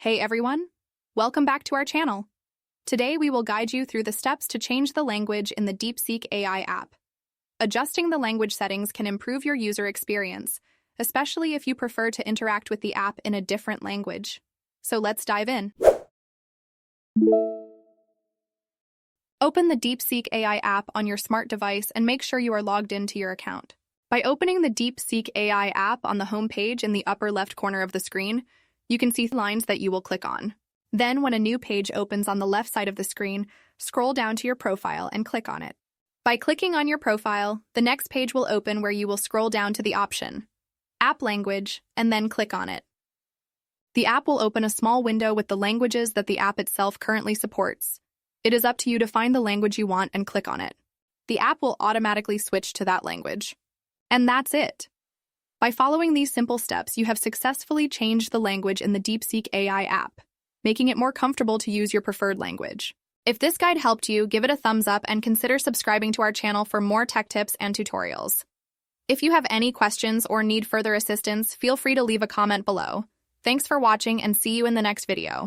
Hey everyone, welcome back to our channel. Today we will guide you through the steps to change the language in the DeepSeek AI app. Adjusting the language settings can improve your user experience, especially if you prefer to interact with the app in a different language. So let's dive in. Open the DeepSeek AI app on your smart device and make sure you are logged into your account. By opening the DeepSeek AI app on the home page in the upper left corner of the screen, you can see lines that you will click on. Then, when a new page opens on the left side of the screen, scroll down to your profile and click on it. By clicking on your profile, the next page will open where you will scroll down to the option, App Language, and then click on it. The app will open a small window with the languages that the app itself currently supports. It is up to you to find the language you want and click on it. The app will automatically switch to that language. And that's it. By following these simple steps, you have successfully changed the language in the DeepSeek AI app, making it more comfortable to use your preferred language. If this guide helped you, give it a thumbs up and consider subscribing to our channel for more tech tips and tutorials. If you have any questions or need further assistance, feel free to leave a comment below. Thanks for watching and see you in the next video.